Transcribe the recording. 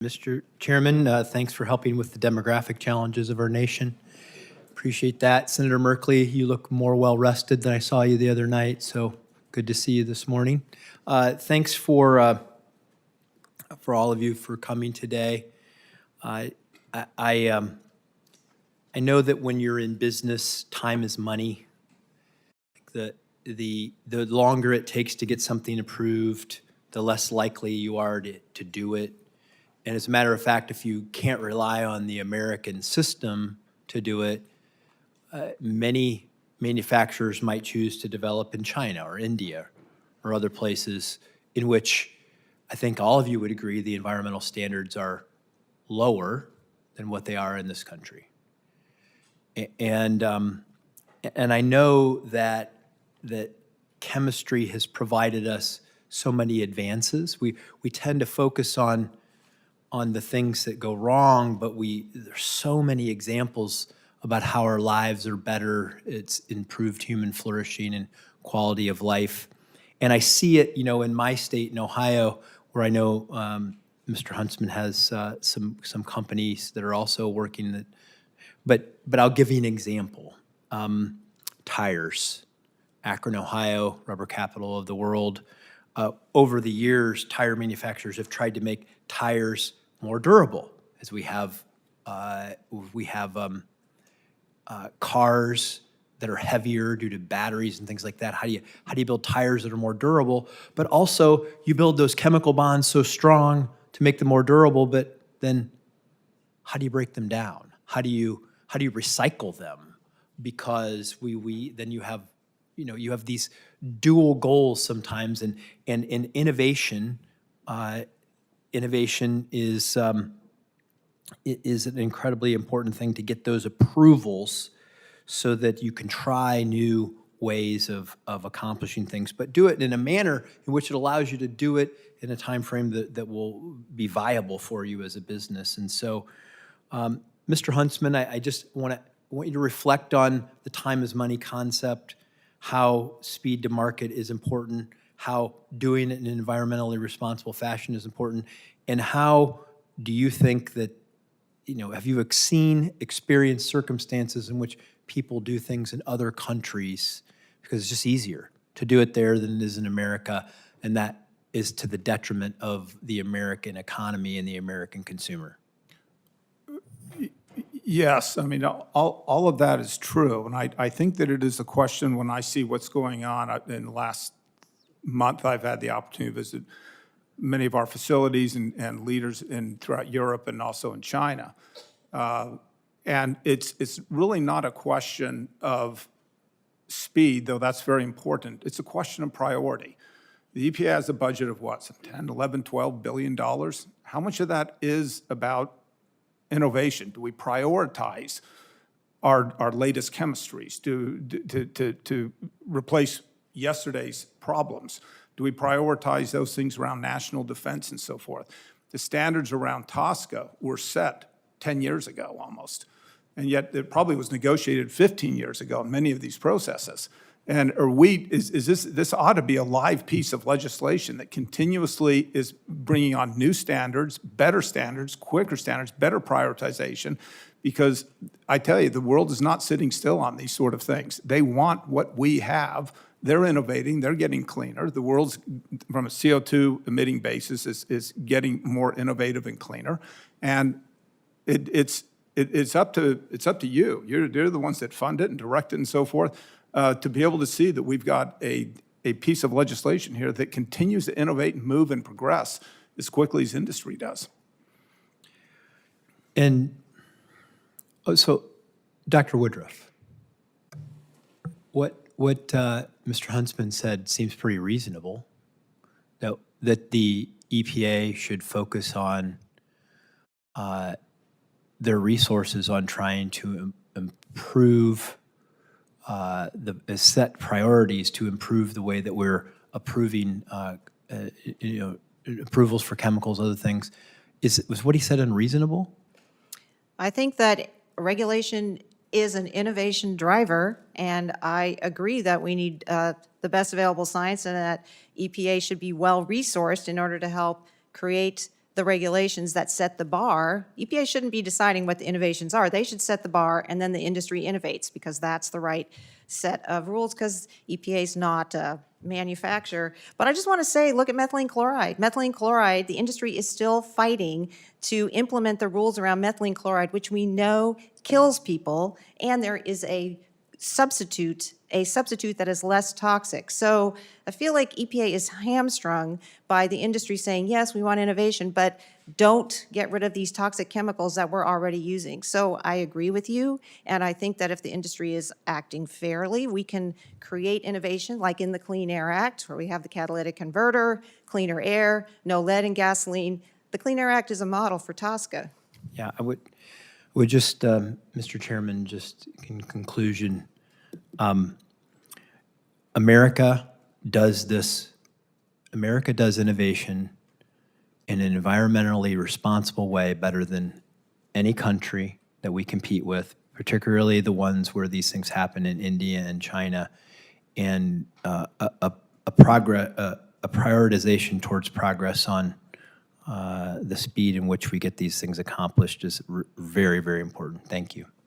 Mr. Chairman, thanks for helping with the demographic challenges of our nation. Appreciate that. Senator Merkley, you look more well-rested than I saw you the other night, so good to see you this morning. Thanks for all of you for coming today. I know that when you're in business, time is money. The longer it takes to get something approved, the less likely you are to do it. And as a matter of fact, if you can't rely on the American system to do it, many manufacturers might choose to develop in China or India or other places in which I think all of you would agree the environmental standards are lower than what they are in this country. And I know that chemistry has provided us so many advances. We tend to focus on the things that go wrong, but there's so many examples about how our lives are better. It's improved human flourishing and quality of life. And I see it, in my state in Ohio, where I know Mr. Huntsman has some companies that are also working that, but I'll give you an example. Tires. Akron, Ohio, rubber capital of the world. Over the years, tire manufacturers have tried to make tires more durable, as we have cars that are heavier due to batteries and things like that. How do you build tires that are more durable? But also, you build those chemical bonds so strong to make them more durable. But then, how do you break them down? How do you recycle them? Because then you have these dual goals sometimes, and innovation. Innovation is an incredibly important thing to get those approvals so that you can try new ways of accomplishing things, but do it in a manner in which it allows you to do it in a time frame that will be viable for you as a business. And so, Mr. Huntsman, I just want you to reflect on the time is money concept, how speed to market is important, how doing it in an environmentally responsible fashion is important, and how do you think that, have you experienced circumstances in which people do things in other countries because it's just easier to do it there than it is in America, and that is to the detriment of the American economy and the American consumer? Yes, I mean, all of that is true, and I think that it is a question when I see what's going on. In the last month, I've had the opportunity to visit many of our facilities and leaders throughout Europe and also in China. And it's really not a question of speed, though that's very important. It's a question of priority. The EPA has a budget of what, 10, 11, 12 billion dollars? How much of that is about innovation? Do we prioritize our latest chemistries to replace yesterday's problems? Do we prioritize those things around national defense and so forth? The standards around TSCA were set 10 years ago almost, and yet it probably was negotiated 15 years ago in many of these processes. And this ought to be a live piece of legislation that continuously is bringing on new standards, quicker standards, better prioritization, because I tell you, the world is not sitting still on these sort of things. They want what we have. They're innovating, they're getting cleaner. The world's, from a CO2 emitting basis, is getting more innovative and cleaner. And it's up to you. You're the ones that fund it and direct it and so forth, to be able to see that we've got a piece of legislation here that continues to innovate and move and progress as quickly as industry does. And so, Dr. Woodruff, what Mr. Huntsman said seems pretty reasonable, that the EPA should focus on their resources on trying to improve set priorities to improve the way that we're approving approvals for chemicals, other things. Was what he said unreasonable? I think that regulation is an innovation driver, and I agree that we need the best available science and that EPA should be well-resourced in order to help create the regulations that set the bar. EPA shouldn't be deciding what the innovations are. They should set the bar, and then the industry innovates, because that's the right set of rules, because EPA is not a manufacturer. But I just want to say, look at methylene chloride. Methylene chloride, the industry is still fighting to implement the rules around methylene chloride, which we know kills people, and there is a substitute that is less toxic. So I feel like EPA is hamstrung by the industry saying, yes, we want innovation, but don't get rid of these toxic chemicals that we're already using. So I agree with you, and I think that if the industry is acting fairly, we can create innovation, like in the Clean Air Act, where we have the catalytic converter, cleaner air, no lead in gasoline. The Clean Air Act is a model for TSCA. Yeah, I would just, Mr. Chairman, just in conclusion, America does innovation in an environmentally responsible way better than any country that we compete with, particularly the ones where these things happen in India and China, and a prioritization towards progress on the speed in which we get these things accomplished is very, very important. Thank you.